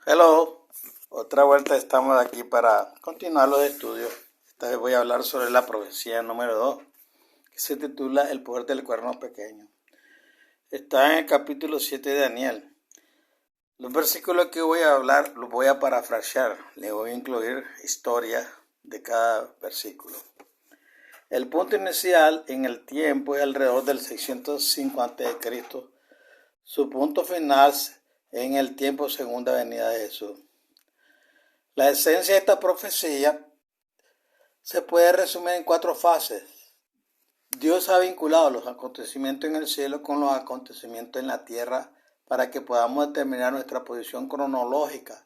Hello, otra vuelta estamos aquí para continuar los estudios. Esta vez voy a hablar sobre la profecía número 2, que se titula El poder del cuerno pequeño. Está en el capítulo 7 de Daniel. Los versículos que voy a hablar los voy a parafrasear, le voy a incluir historia de cada versículo. El punto inicial en el tiempo es alrededor del 605 a.C. Su punto final en el tiempo segunda venida de Jesús. La esencia de esta profecía se puede resumir en 4 fases. Dios ha vinculado los acontecimientos en el cielo con los acontecimientos en la tierra para que podamos determinar nuestra posición cronológica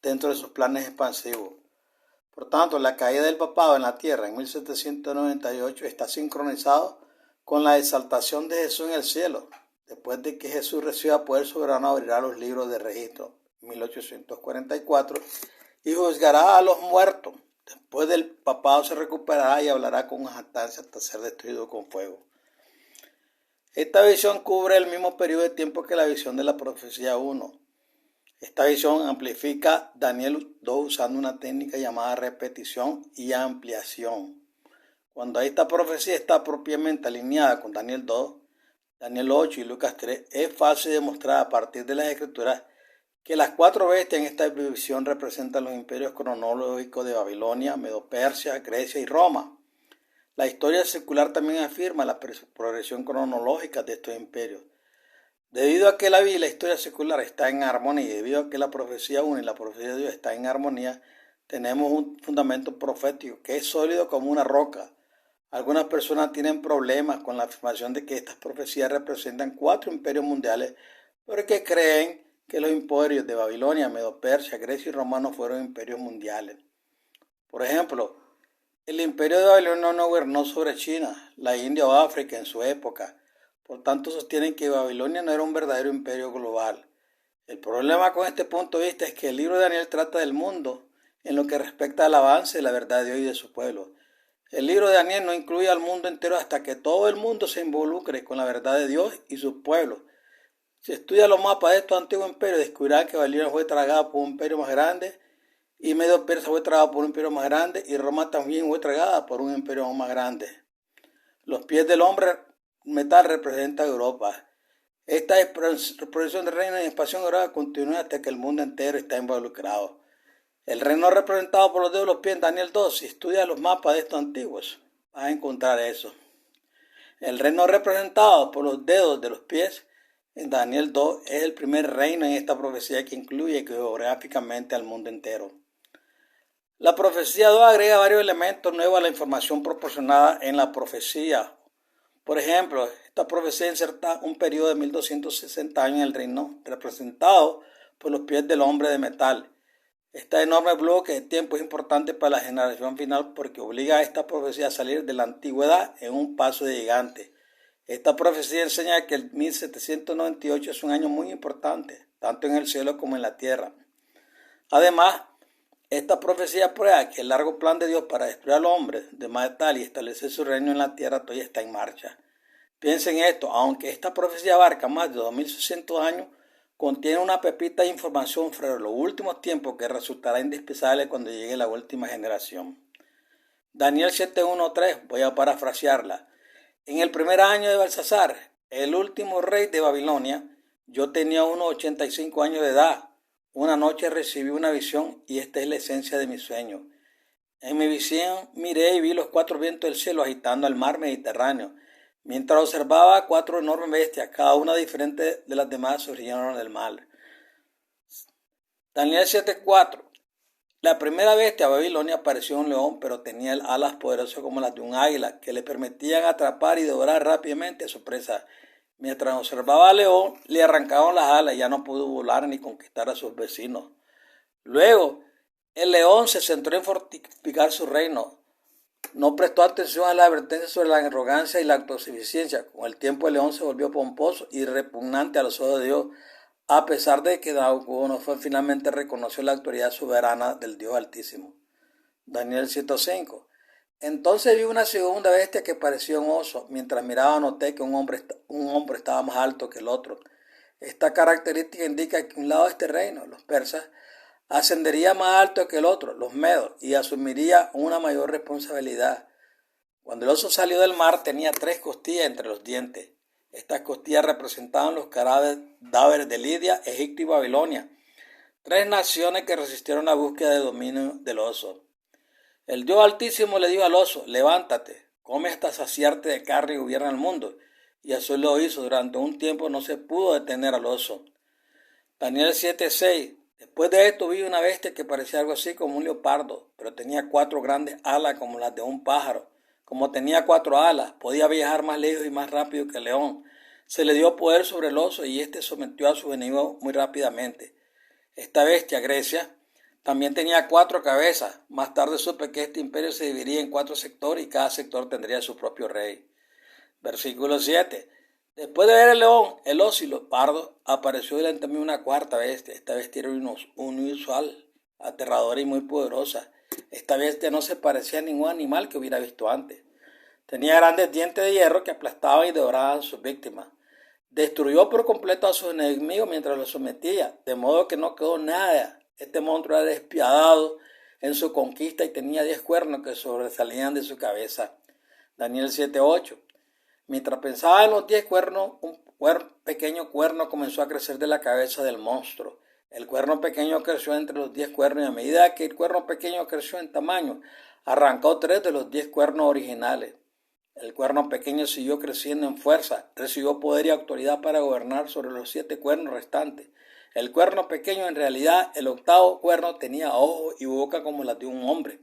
dentro de sus planes expansivos. Por tanto, la caída del papado en la tierra en 1798 está sincronizado con la exaltación de Jesús en el cielo. Después de que Jesús reciba poder soberano, abrirá los libros de registro, 1844, y juzgará a los muertos. Después del papado se recuperará y hablará con jactancia hasta ser destruido con fuego. Esta visión cubre el mismo periodo de tiempo que la visión de la profecía 1. Esta visión amplifica Daniel 2 usando una técnica llamada repetición y ampliación. Cuando esta profecía está propiamente alineada con Daniel 2, Daniel 8 y Lucas 3, es fácil demostrar a partir de las escrituras que las 4 bestias en esta visión representan los imperios cronológicos de Babilonia, Medo-Persia, Grecia y Roma. La historia secular también afirma la progresión cronológica de estos imperios. Debido a que la vida y la historia secular está en armonía y debido a que la profecía 1 y la profecía de Dios está en armonía, tenemos un fundamento profético que es sólido como una roca. Algunas personas tienen problemas con la afirmación de que estas profecías representan 4 imperios mundiales porque creen que los imperios de Babilonia, Medo-Persia, Grecia y Roma no fueron imperios mundiales. Por ejemplo, el imperio de Babilonia no gobernó sobre China, la India o África en su época. Por tanto, sostienen que Babilonia no era un verdadero imperio global. El problema con este punto de vista es que el libro de Daniel trata del mundo en lo que respecta al avance de la verdad de Dios y de su pueblo. El libro de Daniel no incluye al mundo entero hasta que todo el mundo se involucre con la verdad de Dios y su pueblo. Si estudia los mapas de estos antiguos imperios, descubrirá que Babilonia fue tragada por un imperio más grande, y Medo-Persia fue tragada por un imperio más grande, y Roma también fue tragada por un imperio más grande. Los pies del hombre metal representan Europa. Esta expresión del reino en expansión Europa continúa hasta que el mundo entero está involucrado. El reino representado por los dedos de los pies en Daniel 2, si estudias los mapas de estos antiguos, vas a encontrar eso. El reino representado por los dedos de los pies en Daniel 2 es el primer reino en esta profecía que incluye geográficamente al mundo entero. La profecía 2 agrega varios elementos nuevos a la información proporcionada en la profecía. Por ejemplo, esta profecía inserta un periodo de 1260 años en el reino representado por los pies del hombre de metal. Este enorme bloque de tiempo es importante para la generación final porque obliga a esta profecía a salir de la antigüedad en un paso de gigante. Esta profecía enseña que el 1798 es un año muy importante, tanto en el cielo como en la tierra. Además, esta profecía prueba que el largo plan de Dios para destruir al hombre de metal y establecer su reino en la tierra todavía está en marcha. Piensen esto, aunque esta profecía abarca más de 2600 años, contiene una pepita de información sobre los últimos tiempos que resultará indispensable cuando llegue la última generación. Daniel 7:1-3, voy a parafrasearla. En el primer año de Belsasar, el último rey de Babilonia, yo tenía unos 85 años de edad. Una noche recibí una visión y esta es la esencia de mi sueño. En mi visión miré y vi los 4 vientos del cielo agitando el mar Mediterráneo. Mientras observaba 4 enormes bestias, cada una diferente de las demás, surgieron del mar. Daniel 7:4. La primera bestia, Babilonia, parecía un león, pero tenía alas poderosas como las de un águila, que le permitían atrapar y devorar rápidamente a su presa. Mientras observaba al león, le arrancaban las alas y ya no pudo volar ni conquistar a sus vecinos. Luego, el león se centró en fortificar su reino. No prestó atención a la advertencia sobre la arrogancia y la autosuficiencia. Con el tiempo el león se volvió pomposo y repugnante a los ojos de Dios, a pesar de que Nabucodonosor finalmente reconoció la autoridad soberana del Dios Altísimo. Daniel 7:5. Entonces vi una segunda bestia que parecía un oso. Mientras miraba noté que un hombre estaba más alto que el otro. Esta característica indica que un lado de este reino, los persas, ascendería más alto que el otro, los medos, y asumiría una mayor responsabilidad. Cuando el oso salió del mar tenía 3 costillas entre los dientes. Estas costillas representaban los cadáveres de Lidia, Egipto y Babilonia, 3 naciones que resistieron la búsqueda de dominio del oso. El Dios Altísimo le dijo al oso: levántate, come hasta saciarte de carne y gobierna el mundo. Y así lo hizo. Durante un tiempo no se pudo detener al oso. Daniel 7:6. Después de esto vi una bestia que parecía algo así como un leopardo, pero tenía 4 grandes alas como las de un pájaro. Como tenía 4 alas, podía viajar más lejos y más rápido que el león. Se le dio poder sobre el oso y éste sometió a sus enemigos muy rápidamente. Esta bestia, Grecia, también tenía 4 cabezas. Más tarde supe que este imperio se dividiría en 4 sectores y cada sector tendría su propio rey. Versículo 7. Después de ver el león, el oso y el leopardo, apareció delante de mí una 4ª bestia. Esta bestia era inusual, aterradora y muy poderosa. Esta bestia no se parecía a ningún animal que hubiera visto antes. Tenía grandes dientes de hierro que aplastaban y devoraban a sus víctimas. Destruyó por completo a sus enemigos mientras los sometía, de modo que no quedó nada. Este monstruo era despiadado en su conquista y tenía 10 cuernos que sobresalían de su cabeza. Daniel 7:8. Mientras pensaba en los 10 cuernos, un pequeño cuerno comenzó a crecer de la cabeza del monstruo. El cuerno pequeño creció entre los 10 cuernos y a medida que el cuerno pequeño creció en tamaño, arrancó 3 de los 10 cuernos originales. El cuerno pequeño siguió creciendo en fuerza, recibió poder y autoridad para gobernar sobre los 7 cuernos restantes. El cuerno pequeño, en realidad, el 8º cuerno, tenía ojos y boca como las de un hombre.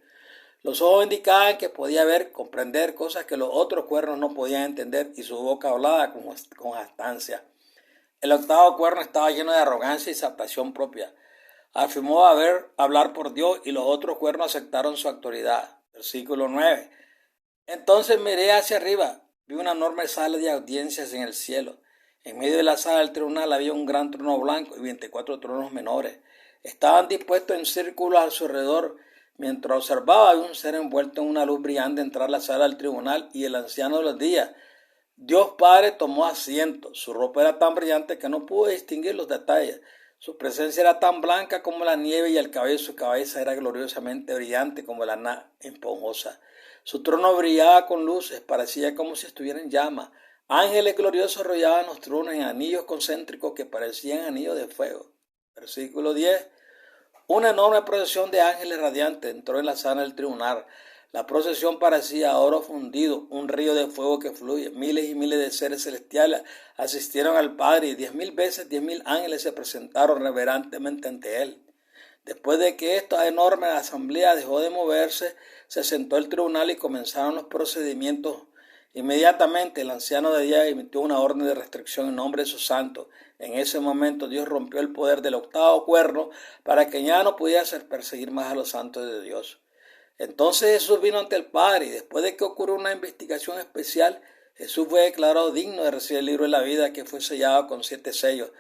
Los ojos indicaban que podía ver, comprender cosas que los otros cuernos no podían entender y su boca hablaba con jactancia. El 8º cuerno estaba lleno de arrogancia y exaltación propia. Afirmó hablar por Dios y los otros cuernos aceptaron su autoridad. Versículo 9. Entonces miré hacia arriba, vi una enorme sala de audiencias en el cielo. En medio de la sala del tribunal había un gran trono blanco y 24 tronos menores. Estaban dispuestos en círculos a su alrededor. Mientras observaba, había un ser envuelto en una luz brillante entrar a la sala del tribunal y el anciano de los días, Dios Padre, tomó asiento. Su ropa era tan brillante que no pudo distinguir los detalles. Su presencia era tan blanca como la nieve y el cabello de su cabeza era gloriosamente brillante como la lana esponjosa. Su trono brillaba con luces, parecía como si estuviera en llamas. Ángeles gloriosos rodeaban los tronos en anillos concéntricos que parecían anillos de fuego. Versículo 10. Una enorme procesión de ángeles radiantes entró en la sala del tribunal. La procesión parecía oro fundido, un río de fuego que fluye. Miles y miles de seres celestiales asistieron al Padre y 10,000 veces 10,000 ángeles se presentaron reverentemente ante él. Después de que esta enorme asamblea dejó de moverse, se sentó el tribunal y comenzaron los procedimientos. Inmediatamente el anciano de día emitió una orden de restricción en nombre de su santo. En ese momento Dios rompió el poder del 8º cuerno para que ya no pudiera perseguir más a los santos de Dios. Entonces Jesús vino ante el Padre y después de que ocurrió una investigación especial, Jesús fue declarado digno de recibir el libro de la vida que fue sellado con 7 sellos.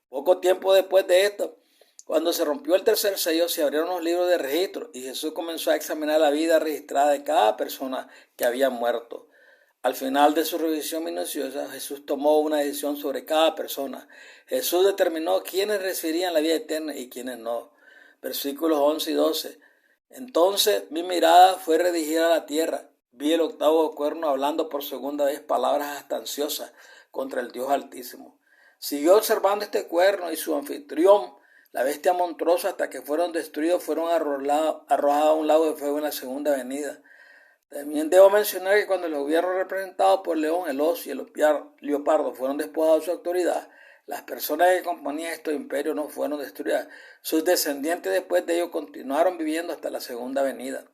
Poco tiempo después de esto, cuando se rompió el 3er sello, se abrieron los libros de registro y Jesús comenzó a examinar la vida registrada de cada persona que había muerto. Al final de su revisión minuciosa, Jesús tomó una decisión sobre cada persona. Jesús determinó quiénes recibirían la vida eterna y quiénes no. Versículos 11 y 12. Entonces mi mirada fue dirigida a la tierra. Vi el 8º cuerno hablando por segunda vez palabras jactanciosas contra el Dios Altísimo. Siguió observando este cuerno y su anfitrión, la bestia monstruosa, hasta que fueron destruidos, fueron arrojados a un lago de fuego en la segunda venida. También debo mencionar que cuando el gobierno representado por el león, el oso y el leopardo fueron despojados de su autoridad, las personas que componían estos imperios no fueron destruidas. Sus descendientes después de ellos continuaron viviendo hasta la segunda venida.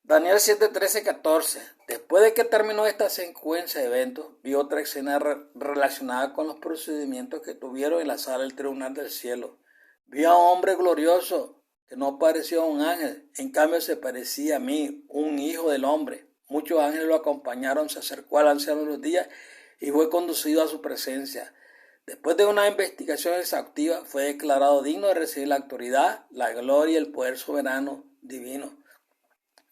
Daniel 7:13-14. Después de que terminó esta secuencia de eventos, vi otra escena relacionada con los procedimientos que tuvieron en la sala del tribunal del cielo. Vi a un hombre glorioso que no parecía un ángel, en cambio se parecía a mí, un hijo del hombre. Muchos ángeles lo acompañaron, se acercó al anciano de los días y fue conducido a su presencia. Después de una investigación exhaustiva, fue declarado digno de recibir la autoridad, la gloria y el poder soberano divino.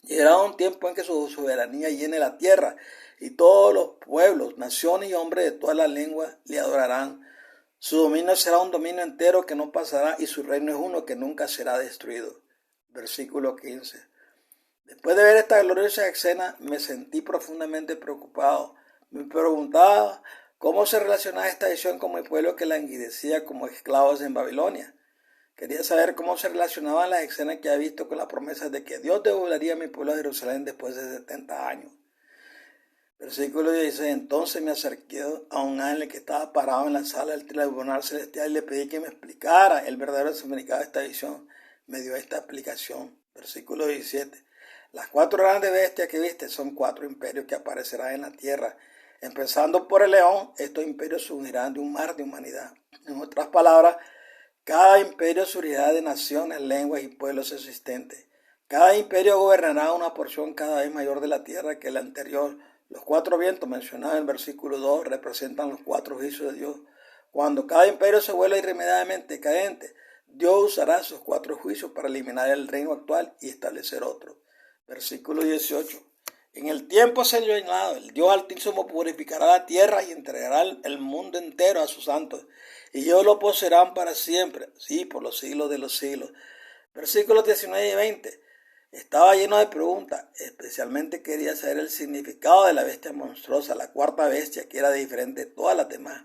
Llegará un tiempo en que su soberanía llene la tierra y todos los pueblos, naciones y hombres de todas las lenguas le adorarán. Su dominio será un dominio entero que no pasará y su reino es uno que nunca será destruido. Versículo 15. Después de ver esta gloriosa escena, me sentí profundamente preocupado. Me preguntaba cómo se relacionaba esta visión con mi pueblo que languidecía como esclavos en Babilonia. Quería saber cómo se relacionaban las escenas que había visto con la promesa de que Dios devolvería a mi pueblo a Jerusalén después de 70 años. Versículo 16. Entonces me acerqué a un ángel que estaba parado en la sala del tribunal celestial y le pedí que me explicara el verdadero significado de esta visión. Me dio esta explicación. Versículo 17. Las 4 grandes bestias que viste son 4 imperios que aparecerán en la tierra. Empezando por el león, estos imperios surgirán de un mar de humanidad. En otras palabras, cada imperio surgirá de naciones, lenguas y pueblos existentes. Cada imperio gobernará una porción cada vez mayor de la tierra que la anterior. Los 4 vientos mencionados en el versículo 2 representan los 4 juicios de Dios. Cuando cada imperio se vuelva irremediablemente decadente, Dios usará sus 4 juicios para eliminar el reino actual y establecer otro. Versículo 18. En el tiempo señalado, el Dios Altísimo purificará la tierra y entregará el mundo entero a sus santos, y ellos lo poseerán para siempre, sí, por los siglos de los siglos. Versículos 19 y 20. Estaba lleno de preguntas, especialmente quería saber el significado de la bestia monstruosa, la 4ª bestia, que era diferente de todas las demás.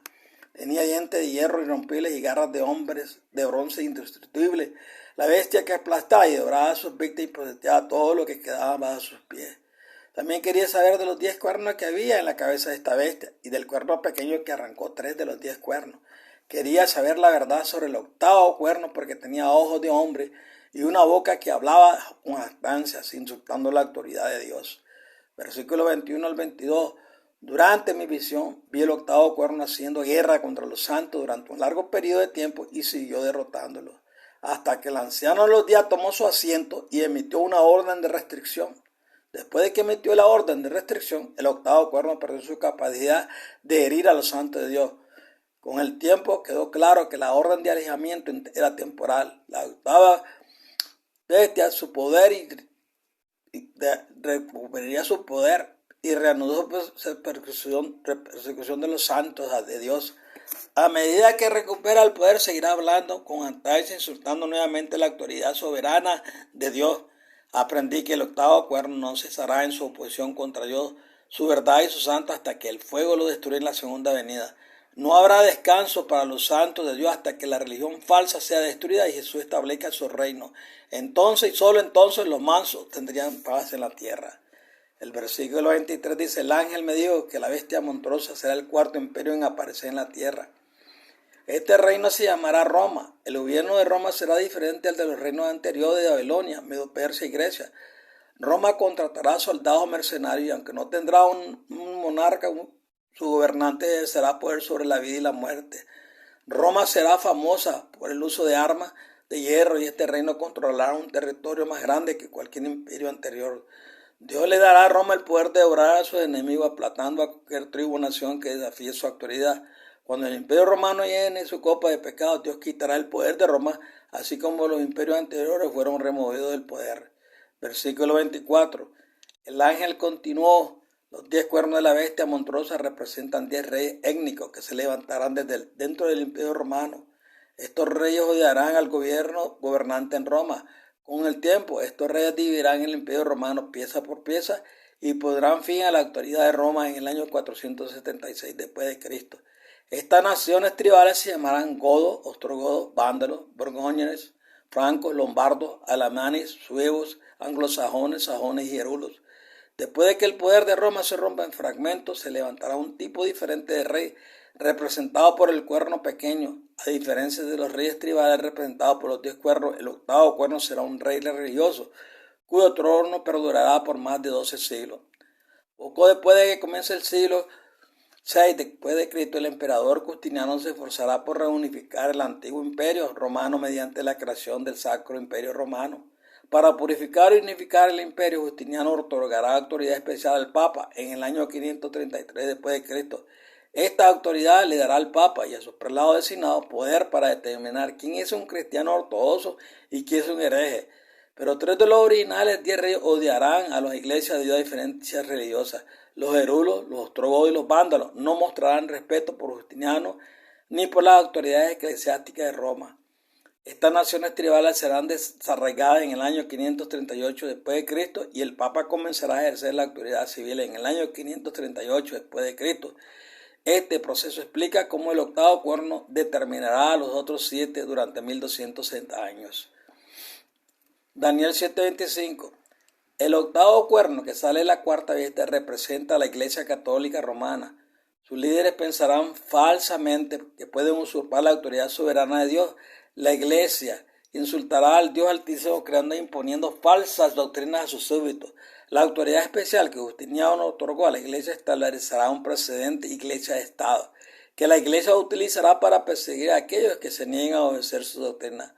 Tenía dientes de hierro irrompibles y garras de hombres de bronce indestructibles. La bestia que aplastaba y devoraba a sus víctimas y protegía todo lo que quedaba bajo sus pies. También quería saber de los 10 cuernos que había en la cabeza de esta bestia y del cuerno pequeño que arrancó 3 de los 10 cuernos. Quería saber la verdad sobre el 8º cuerno porque tenía ojos de hombre y una boca que hablaba con jactancias, insultando la autoridad de Dios. Versículo 21 al 22. Durante mi visión vi el 8º cuerno haciendo guerra contra los santos durante un largo periodo de tiempo y siguió derrotándolos, hasta que el anciano de los días tomó su asiento y emitió una orden de restricción. Después de que emitió la orden de restricción, el 8º cuerno perdió su capacidad de herir a los santos de Dios. Con el tiempo quedó claro que la orden de alejamiento era temporal. La 8ª bestia su poder recuperaría su poder y reanudó persecución de los santos de Dios. A medida que recupera el poder, seguirá hablando con jactancia, insultando nuevamente la autoridad soberana de Dios. Aprendí que el 8º cuerno no cesará en su oposición contra Dios, su verdad y su santo hasta que el fuego lo destruya en la segunda venida. No habrá descanso para los santos de Dios hasta que la religión falsa sea destruida y Jesús establezca su reino. Entonces y solo entonces los mansos tendrían paz en la tierra. El versículo 23 dice, el ángel me dijo que la bestia monstruosa será el 4º imperio en aparecer en la tierra. Este reino se llamará Roma. El gobierno de Roma será diferente al de los reinos anteriores de Babilonia, Medo-Persia y Grecia. Roma contratará soldados mercenarios y aunque no tendrá un monarca, su gobernante ejercerá poder sobre la vida y la muerte. Roma será famosa por el uso de armas de hierro y este reino controlará un territorio más grande que cualquier imperio anterior. Dios le dará a Roma el poder de devorar a sus enemigos, aplastando a cualquier tribu o nación que desafíe su autoridad. Cuando el imperio romano llene su copa de pecado, Dios quitará el poder de Roma, así como los imperios anteriores fueron removidos del poder. Versículo 24. El ángel continuó. Los 10 cuernos de la bestia monstruosa representan 10 reyes étnicos que se levantarán desde dentro del imperio romano. Estos reyes odiarán al gobernante en Roma. Con el tiempo, estos reyes dividirán el imperio romano pieza por pieza y pondrán fin a la autoridad de Roma en el año 476 después de Cristo. Estas naciones tribales se llamarán godos, ostrogodos, vándalos, borgoñones, francos, lombardos, alamanes, suevos, anglosajones, sajones y gerulos. Después de que el poder de Roma se rompa en fragmentos, se levantará un tipo diferente de rey, representado por el cuerno pequeño. A diferencia de los reyes tribales representados por los 10 cuernos, el 8º cuerno será un rey religioso, cuyo trono perdurará por más de 12 siglos. Poco después de que comience el siglo 6 después de Cristo, el emperador Justiniano se esforzará por reunificar el antiguo imperio romano mediante la creación del Sacro Imperio Romano. Para purificar y unificar el imperio, Justiniano otorgará autoridad especial al Papa en el año 533 después de Cristo. Esta autoridad le dará al Papa y a sus prelados designados poder para determinar quién es un cristiano ortodoxo y quién es un hereje. Pero 3 de los originales 10 reyes odiarán a las iglesias debido a diferencias religiosas. Los gerulos, los ostrogodos y los vándalos no mostrarán respeto por Justiniano ni por las autoridades eclesiásticas de Roma. Estas naciones tribales serán desarraigadas en el año 538 después de Cristo y el Papa comenzará a ejercer la autoridad civil en el año 538 después de Cristo. Este proceso explica cómo el octavo cuerno determinará a los otros 7 durante 1260 años. Daniel 7:25. El octavo cuerno que sale de la cuarta bestia representa a la Iglesia Católica Romana. Sus líderes pensarán falsamente que pueden usurpar la autoridad soberana de Dios. La Iglesia insultará al Dios Altísimo creando e imponiendo falsas doctrinas a sus súbditos. La autoridad especial que Justiniano otorgó a la Iglesia establecerá un precedente Iglesia de Estado, que la Iglesia utilizará para perseguir a aquellos que se niegan a obedecer su doctrina.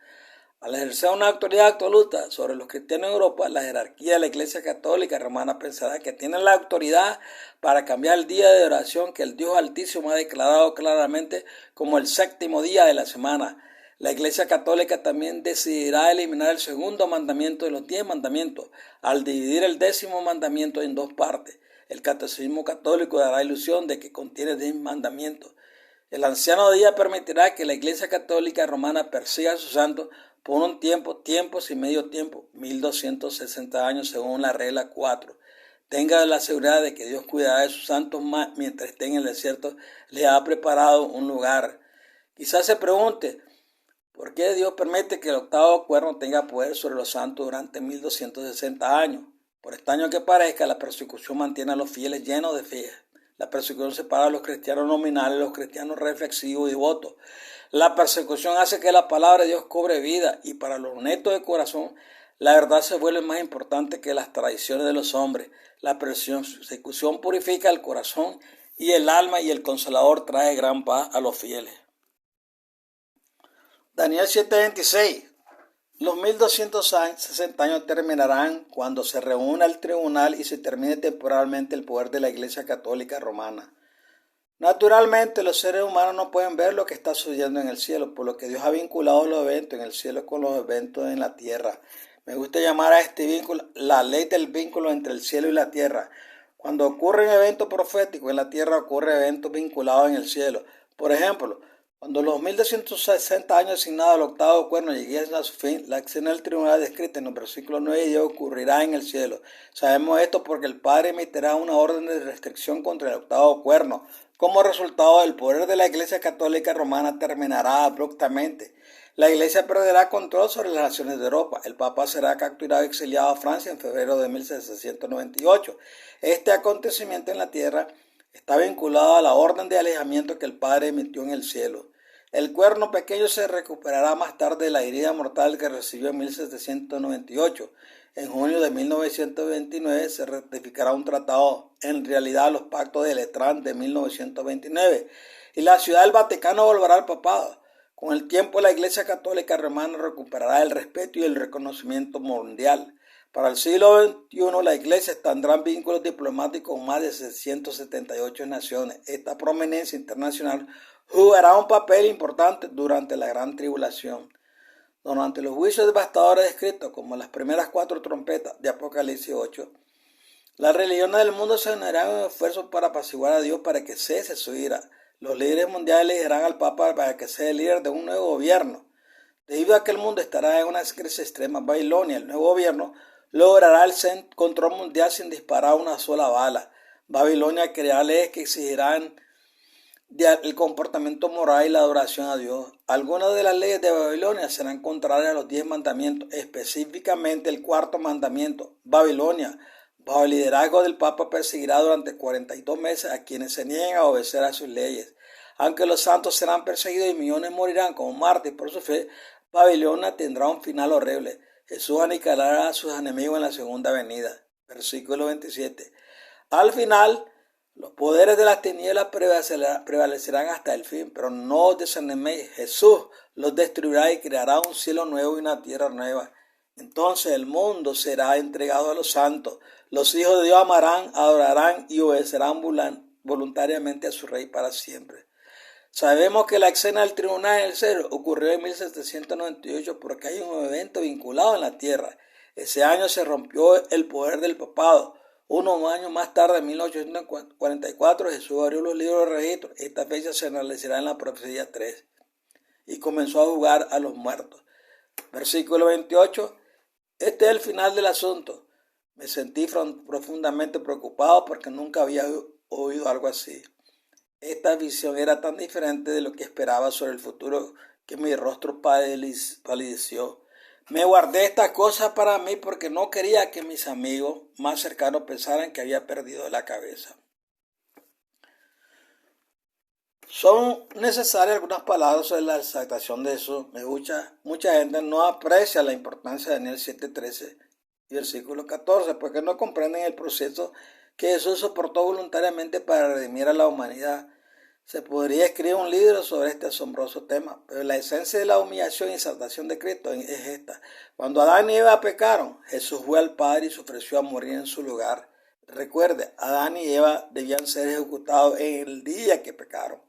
Al ejercer una autoridad absoluta sobre los cristianos en Europa, la jerarquía de la Iglesia Católica Romana pensará que tienen la autoridad para cambiar el día de oración que el Dios Altísimo ha declarado claramente como el séptimo día de la semana. La Iglesia Católica también decidirá eliminar el segundo mandamiento de los 10 mandamientos, al dividir el 10º mandamiento en 2 partes. El Catecismo Católico dará ilusión de que contiene 10 mandamientos. El anciano día permitirá que la Iglesia Católica Romana persiga a sus santos por un tiempos y medio tiempo, 1260 años según la regla 4. Tenga la seguridad de que Dios cuidará de sus santos mientras estén en el desierto, les ha preparado un lugar. Quizás se pregunte, ¿por qué Dios permite que el octavo cuerno tenga poder sobre los santos durante 1260 años? Por extraño que parezca, la persecución mantiene a los fieles llenos de fe. La persecución separa a los cristianos nominales, los cristianos reflexivos y devotos. La persecución hace que la palabra de Dios cobre vida y para los honestos de corazón, la verdad se vuelve más importante que las tradiciones de los hombres. La persecución purifica el corazón y el alma y el Consolador trae gran paz a los fieles. Daniel 7:26. Los 1260 años terminarán cuando se reúna el tribunal y se termine temporalmente el poder de la Iglesia Católica Romana. Naturalmente, los seres humanos no pueden ver lo que está sucediendo en el cielo, por lo que Dios ha vinculado los eventos en el cielo con los eventos en la tierra. Me gusta llamar a este vínculo la ley del vínculo entre el cielo y la tierra. Cuando ocurren eventos proféticos en la tierra, ocurren eventos vinculados en el cielo. Por ejemplo, cuando los 1260 años asignados al octavo cuerno lleguen a su fin, la acción del tribunal descrita en los versículos 9 y 10 ocurrirá en el cielo. Sabemos esto porque el Padre emitirá una orden de restricción contra el octavo cuerno. Como resultado, el poder de la Iglesia Católica Romana terminará abruptamente. La Iglesia perderá control sobre las naciones de Europa. El Papa será capturado y exiliado a Francia en febrero de 1798. Este acontecimiento en la tierra está vinculado a la orden de alejamiento que el Padre emitió en el cielo. El cuerno pequeño se recuperará más tarde de la herida mortal que recibió en 1798. En junio de 1929 se ratificará un tratado, en realidad los pactos de Letrán de 1929, y la ciudad del Vaticano volverá al papado. Con el tiempo la Iglesia Católica Romana recuperará el respeto y el reconocimiento mundial. Para el siglo XXI la Iglesia tendrá vínculos diplomáticos con más de 678 naciones. Esta prominencia internacional jugará un papel importante durante la gran tribulación. Durante los juicios devastadores descritos como las primeras 4 trompetas de Apocalipsis 8, las religiones del mundo se unirán en esfuerzos para apaciguar a Dios para que cese su ira. Los líderes mundiales elegirán al Papa para que sea el líder de un nuevo gobierno. Debido a que el mundo estará en una crisis extrema, Babilonia, el nuevo gobierno, logrará el control mundial sin disparar una sola bala. Babilonia creará leyes que exigirán el comportamiento moral y la adoración a Dios. Algunas de las leyes de Babilonia serán contrarias a los 10 mandamientos, específicamente el 4º mandamiento. Babilonia, bajo el liderazgo del Papa, perseguirá durante 42 meses a quienes se nieguen a obedecer a sus leyes. Aunque los santos serán perseguidos y millones morirán como mártires por su fe, Babilonia tendrá un final horrible. Jesús aniquilará a sus enemigos en la segunda venida. Versículo 27. Al final, los poderes de las tinieblas prevalecerán hasta el fin, pero no os desaniméis. Jesús los destruirá y creará un cielo nuevo y una tierra nueva. Entonces el mundo será entregado a los santos. Los hijos de Dios amarán, adorarán y obedecerán voluntariamente a su Rey para siempre. Sabemos que la escena del tribunal en el cielo ocurrió en 1798 porque hay un evento vinculado en la tierra. Ese año se rompió el poder del papado. Unos años más tarde, en 1844, Jesús abrió los libros de registro. Esta fecha se analizará en la profecía 3 y comenzó a jugar a los muertos. Versículo 28. Este es el final del asunto. Me sentí profundamente preocupado porque nunca había oído algo así. Esta visión era tan diferente de lo que esperaba sobre el futuro que mi rostro palideció. Me guardé estas cosas para mí porque no quería que mis amigos más cercanos pensaran que había perdido la cabeza. Son necesarias algunas palabras sobre la exaltación de Jesús. Mucha gente no aprecia la importancia de Daniel 7:13 y versículo 14 porque no comprenden el proceso que Jesús soportó voluntariamente para redimir a la humanidad. Se podría escribir un libro sobre este asombroso tema, pero la esencia de la humillación y exaltación de Cristo es esta. Cuando Adán y Eva pecaron, Jesús fue al Padre y se ofreció a morir en su lugar. Recuerde, Adán y Eva debían ser ejecutados en el día que pecaron.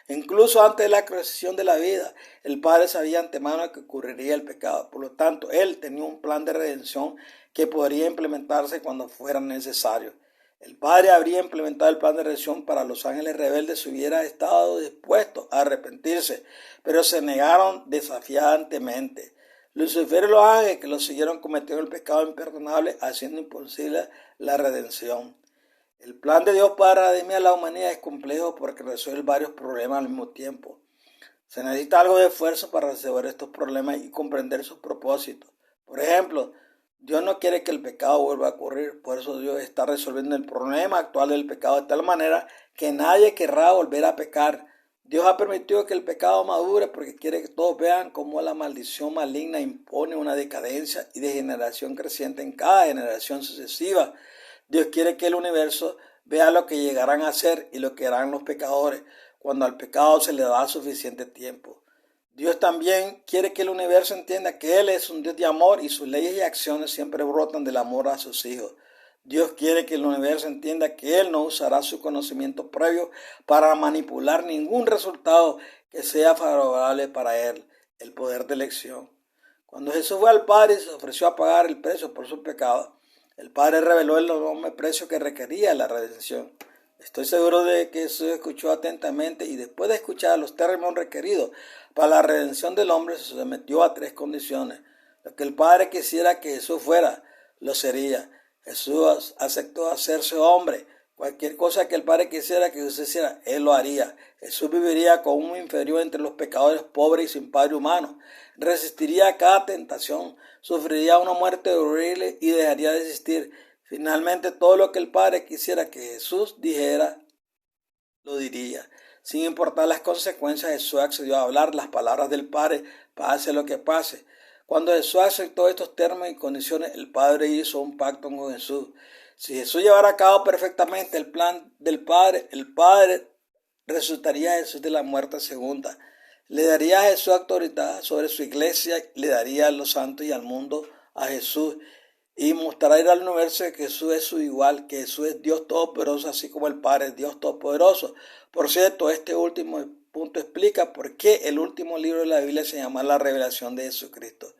Incluso antes de la creación de la vida, el Padre sabía antemano que ocurriría el pecado. Por lo tanto, Él tenía un plan de redención que podría implementarse cuando fuera necesario. El Padre habría implementado el plan de redención para los ángeles rebeldes si hubiera estado dispuesto a arrepentirse, pero se negaron desafiantemente. Lucifer y los ángeles que los siguieron cometieron el pecado imperdonable, haciendo imposible la redención. El plan de Dios para redimir a la humanidad es complejo porque resuelve varios problemas al mismo tiempo. Se necesita algo de esfuerzo para resolver estos problemas y comprender sus propósitos. Por ejemplo, Dios no quiere que el pecado vuelva a ocurrir, por eso Dios está resolviendo el problema actual del pecado de tal manera que nadie querrá volver a pecar. Dios ha permitido que el pecado madure porque quiere que todos vean cómo la maldición maligna impone una decadencia y degeneración creciente en cada generación sucesiva. Dios quiere que el universo vea lo que llegarán a hacer y lo que harán los pecadores cuando al pecado se le da suficiente tiempo. Dios también quiere que el universo entienda que Él es un Dios de amor y sus leyes y acciones siempre brotan del amor a sus hijos. Dios quiere que el universo entienda que Él no usará su conocimiento previo para manipular ningún resultado que sea favorable para Él, el poder de elección. Cuando Jesús fue al Padre y se ofreció a pagar el precio por su pecado, el Padre reveló el enorme precio que requería la redención. Estoy seguro de que Jesús escuchó atentamente y después de escuchar los términos requeridos para la redención del hombre, se sometió a 3 condiciones. Lo que el Padre quisiera que Jesús fuera, lo sería. Jesús aceptó hacerse hombre. Cualquier cosa que el Padre quisiera que Jesús hiciera, Él lo haría. Jesús viviría como un inferior entre los pecadores pobres y sin padre humano. Resistiría a cada tentación, sufriría una muerte horrible y dejaría de existir. Finalmente, todo lo que el Padre quisiera que Jesús dijera, lo diría. Sin importar las consecuencias, Jesús accedió a hablar las palabras del Padre, pase lo que pase. Cuando Jesús aceptó estos términos y condiciones, el Padre hizo un pacto con Jesús. Si Jesús llevara a cabo perfectamente el plan del Padre, el Padre resucitaría a Jesús de la muerte segunda. Le daría a Jesús autoridad sobre su iglesia, le daría a los santos y al mundo a Jesús y mostrará al universo que Jesús es su igual, que Jesús es Dios Todopoderoso, así como el Padre es Dios Todopoderoso. Por cierto, este último punto explica por qué el último libro de la Biblia se llama la revelación de Jesucristo.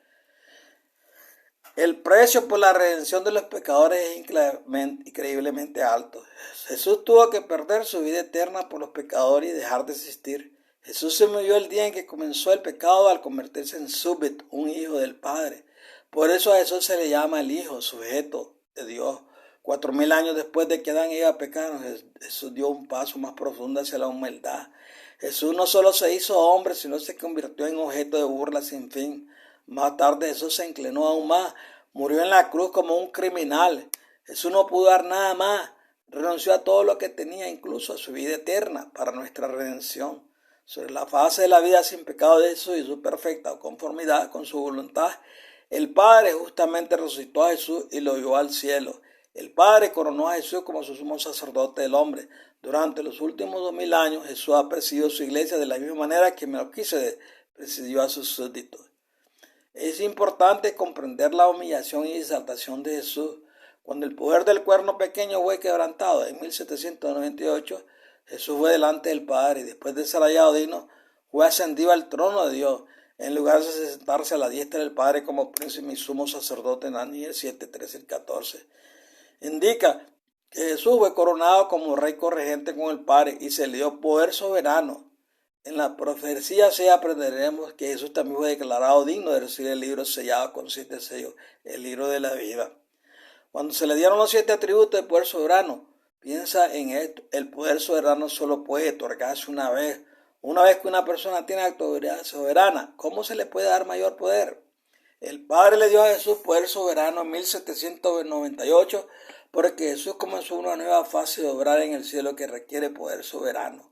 El precio por la redención de los pecadores es increíblemente alto. Jesús tuvo que perder su vida eterna por los pecadores y dejar de existir. Jesús se murió el día en que comenzó el pecado al convertirse en Súbit, un hijo del Padre. Por eso a Jesús se le llama el Hijo, sujeto de Dios. 4000 años después de que Adán y Eva pecaron, Jesús dio un paso más profundo hacia la humildad. Jesús no solo se hizo hombre, sino se convirtió en objeto de burla sin fin. Más tarde Jesús se inclinó aún más, murió en la cruz como un criminal. Jesús no pudo dar nada más, renunció a todo lo que tenía, incluso a su vida eterna, para nuestra redención. Sobre la fase de la vida sin pecado de Jesús y su perfecta conformidad con su voluntad, el Padre justamente resucitó a Jesús y lo llevó al cielo. El Padre coronó a Jesús como su sumo sacerdote del hombre. Durante los últimos 2000 años, Jesús ha presidido su iglesia de la misma manera que Melquisedec presidió a sus súbditos. Es importante comprender la humillación y exaltación de Jesús. Cuando el poder del cuerno pequeño fue quebrantado en 1798, Jesús fue delante del Padre y después de ser hallado digno, fue ascendido al trono de Dios, en lugar de sentarse a la diestra del Padre como príncipe y sumo sacerdote en Daniel 7, 13 y 14. Indica que Jesús fue coronado como rey corregente con el Padre y se le dio poder soberano. En la profecía sí aprenderemos que Jesús también fue declarado digno de recibir el libro sellado con 7 sellos, el libro de la vida. Cuando se le dieron los 7 atributos de poder soberano, piensa en esto: el poder soberano solo puede otorgarse una vez. Una vez que una persona tiene autoridad soberana, ¿cómo se le puede dar mayor poder? El Padre le dio a Jesús poder soberano en 1798 porque Jesús comenzó una nueva fase de obrar en el cielo que requiere poder soberano.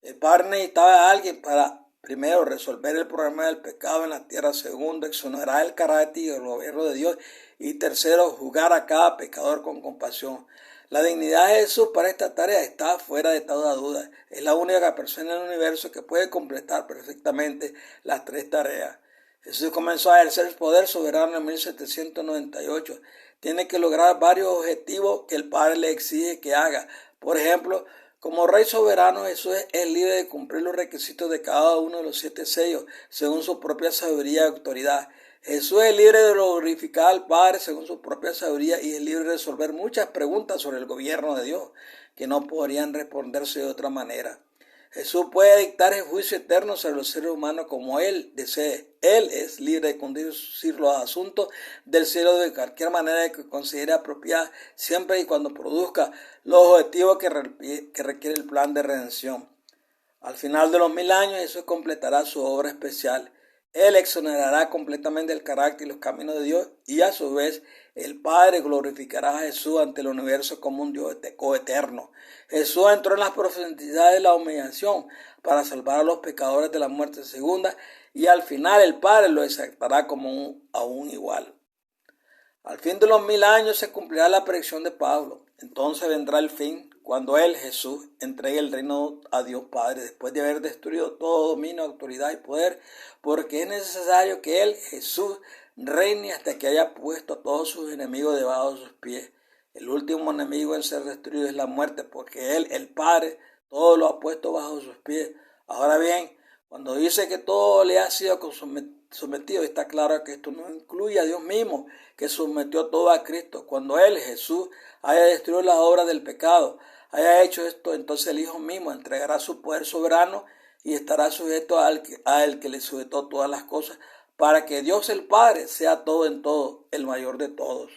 El Padre necesitaba a alguien para, primero, resolver el problema del pecado en la tierra; segundo, exonerar el carácter y el gobierno de Dios; y tercero, juzgar a cada pecador con compasión. La dignidad de Jesús para esta tarea está fuera de toda duda. Es la única persona en el universo que puede completar perfectamente las 3 tareas. Jesús comenzó a ejercer el poder soberano en 1798. Tiene que lograr varios objetivos que el Padre le exige que haga. Por ejemplo, como Rey soberano, Jesús es libre de cumplir los requisitos de cada uno de los 7 sellos, según su propia sabiduría y autoridad. Jesús es libre de glorificar al Padre según su propia sabiduría y es libre de resolver muchas preguntas sobre el gobierno de Dios que no podrían responderse de otra manera. Jesús puede dictar el juicio eterno sobre los seres humanos como Él desee. Él es libre de conducir los asuntos del cielo de cualquier manera que considere apropiada, siempre y cuando produzca los objetivos que requiere el plan de redención. Al final de los 1000 años, Jesús completará su obra especial. Él exonerará completamente el carácter y los caminos de Dios y a su vez el Padre glorificará a Jesús ante el universo como un Dios coeterno. Jesús entró en las profundidades de la humillación para salvar a los pecadores de la muerte segunda y al final el Padre lo exaltará como aún igual. Al fin de los 1000 años se cumplirá la predicción de Pablo. Entonces vendrá el fin, cuando Él, Jesús, entregue el reino a Dios Padre, después de haber destruido todo dominio, autoridad y poder, porque es necesario que Él, Jesús, reine hasta que haya puesto a todos sus enemigos debajo de sus pies. El último enemigo en ser destruido es la muerte, porque Él, el Padre, todo lo ha puesto bajo sus pies. Ahora bien, cuando dice que todo le ha sido sometido, está claro que esto no incluye a Dios mismo, que sometió todo a Cristo. Cuando Él, Jesús, haya destruido las obras del pecado, haya hecho esto, entonces el Hijo mismo entregará su poder soberano y estará sujeto al que le sujetó todas las cosas, para que Dios el Padre sea todo en todo, el mayor de todos.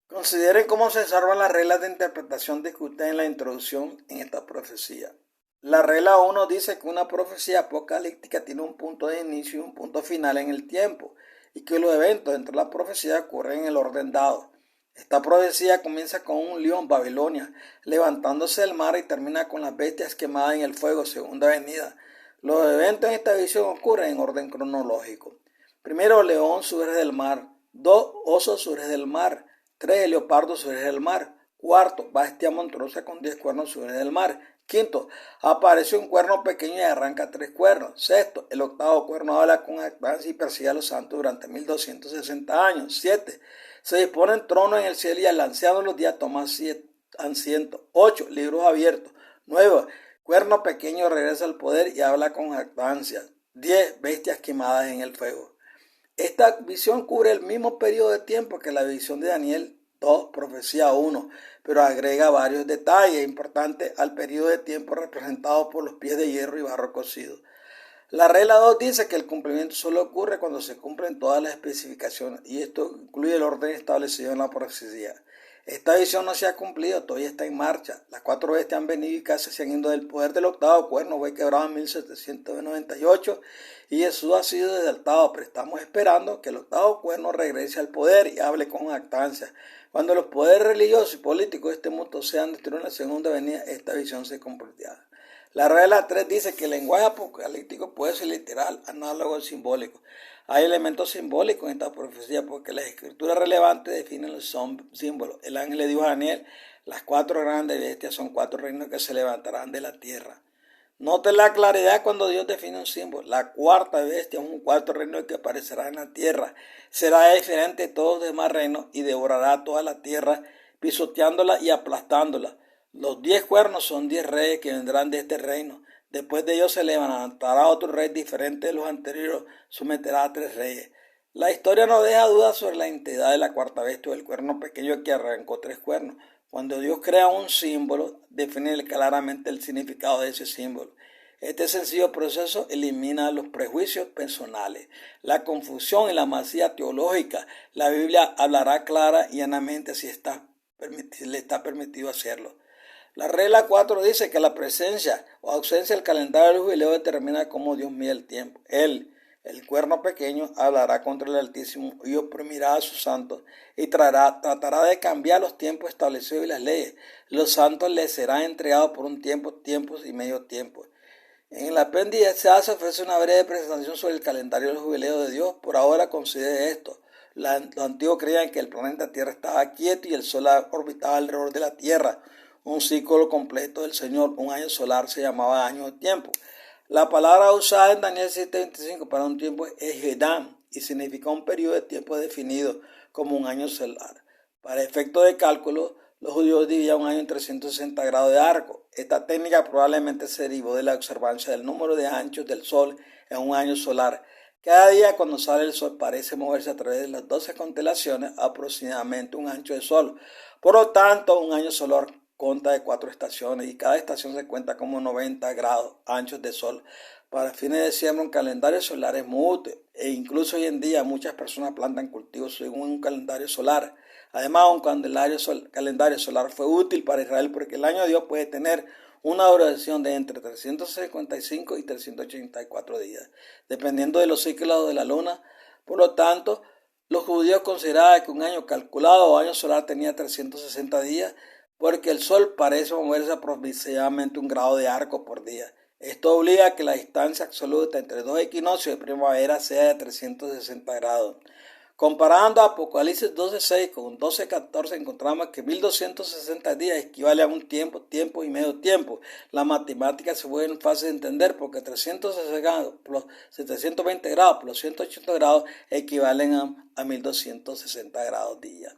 Consideren cómo se observan las reglas de interpretación discutidas en la introducción en esta profecía. La regla 1 dice que una profecía apocalíptica tiene un punto de inicio y un punto final en el tiempo, y que los eventos dentro de la profecía ocurren en el orden dado. Esta profecía comienza con un león, Babilonia, levantándose del mar y termina con las bestias quemadas en el fuego, segunda venida. Los eventos en esta visión ocurren en orden cronológico. Primero, león surge del mar. 2, oso surge del mar. 3, leopardo surge del mar. 4, bestia monstruosa con 10 cuernos surge del mar. 5, aparece un cuerno pequeño y arranca 3 cuernos. 6, el octavo cuerno habla con jactancia y persigue a los santos durante 1260 años. 7, se dispone el trono en el cielo y el anciano de los días toma asiento. 8, libros abiertos. 9, cuerno pequeño regresa al poder y habla con jactancia. 10, bestias quemadas en el fuego. Esta visión cubre el mismo periodo de tiempo que la visión de Daniel 2, profecía 1, pero agrega varios detalles importantes al periodo de tiempo representado por los pies de hierro y barro cocido. La regla 2 dice que el cumplimiento solo ocurre cuando se cumplen todas las especificaciones, y esto incluye el orden establecido en la profecía. Esta visión no se ha cumplido, todavía está en marcha. Las 4 bestias han venido y casi se han ido del poder del octavo cuerno, fue quebrado en 1798 y Jesús ha sido exaltado, pero estamos esperando que el octavo cuerno regrese al poder y hable con jactancia. Cuando los poderes religiosos y políticos de este mundo sean destruidos en la segunda venida, esta visión se cumplirá. La regla 3 dice que el lenguaje apocalíptico puede ser literal, análogo o simbólico. Hay elementos simbólicos en esta profecía porque las escrituras relevantes definen los símbolos. El ángel le dijo a Daniel, las 4 grandes bestias son 4 reinos que se levantarán de la tierra. Note la claridad cuando Dios define un símbolo. La 4ª bestia es un 4º reino que aparecerá en la tierra. Será diferente de todos los demás reinos y devorará toda la tierra, pisoteándola y aplastándola. Los 10 cuernos son 10 reyes que vendrán de este reino. Después de ellos se levantará otro rey diferente de los anteriores, someterá a 3 reyes. La historia no deja dudas sobre la identidad de la cuarta bestia o el cuerno pequeño que arrancó 3 cuernos. Cuando Dios crea un símbolo, define claramente el significado de ese símbolo. Este sencillo proceso elimina los prejuicios personales, la confusión y la masía teológica. La Biblia hablará clara y llanamente si le está permitido hacerlo. La regla 4 dice que la presencia o ausencia del calendario del jubileo determina cómo Dios mide el tiempo. Él, el cuerno pequeño, hablará contra el Altísimo y oprimirá a sus santos y tratará de cambiar los tiempos establecidos y las leyes. Los santos les serán entregados por un tiempo, tiempos y medio tiempo. En el apéndice se ofrece una breve presentación sobre el calendario del jubileo de Dios. Por ahora considere esto. Los antiguos creían que el planeta Tierra estaba quieto y el Sol orbitaba alrededor de la Tierra. Un ciclo completo del Señor, un año solar, se llamaba año de tiempo. La palabra usada en Daniel 7:25 para un tiempo es Hedam y significa un periodo de tiempo definido como un año solar. Para efectos de cálculo, los judíos dividían un año en 360 grados de arco. Esta técnica probablemente se derivó de la observancia del número de anchos del Sol en un año solar. Cada día cuando sale el Sol parece moverse a través de las 12 constelaciones aproximadamente un ancho de Sol. Por lo tanto, un año solar consta de 4 estaciones y cada estación se cuenta como 90 grados anchos de Sol. Para fines de diciembre un calendario solar es muy útil e incluso hoy en día muchas personas plantan cultivos según un calendario solar. Además, un calendario solar fue útil para Israel porque el año de Dios puede tener una duración de entre 355 y 384 días, dependiendo de los ciclos de la luna. Por lo tanto, los judíos consideraban que un año calculado o año solar tenía 360 días porque el Sol parece moverse aproximadamente un grado de arco por día. Esto obliga a que la distancia absoluta entre dos equinoccios de primavera sea de 360 grados. Comparando Apocalipsis 12:6 con 12:14 encontramos que 1260 días equivale a un tiempo, tiempo y medio tiempo. Las matemáticas se vuelven fáciles de entender porque 360 grados plus 720 grados plus 180 grados equivalen a 1260 grados día.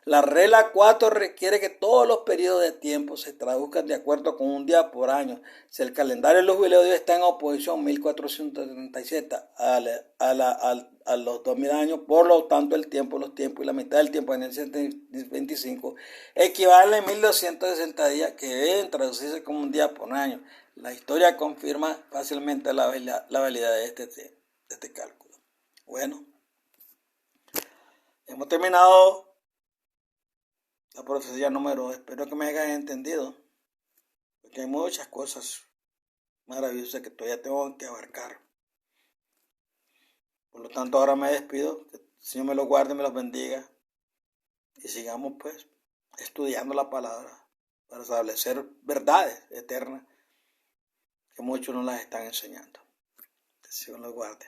La regla 4 requiere que todos los periodos de tiempo se traduzcan de acuerdo con un día por año. Si el calendario de los jubileos está en oposición 1437 a los 2000 años, por lo tanto los tiempos y la mitad del tiempo en el 125 equivalen a 1260 días que deben traducirse como un día por año. La historia confirma fácilmente la validez de este cálculo. Bueno, hemos terminado la profecía número 2. Espero que me hayan entendido, porque hay muchas cosas maravillosas que todavía tengo que abarcar. Por lo tanto, ahora me despido. Que el Señor me los guarde y me los bendiga. Y sigamos pues estudiando la palabra para establecer verdades eternas que muchos no las están enseñando. Que el Señor los guarde.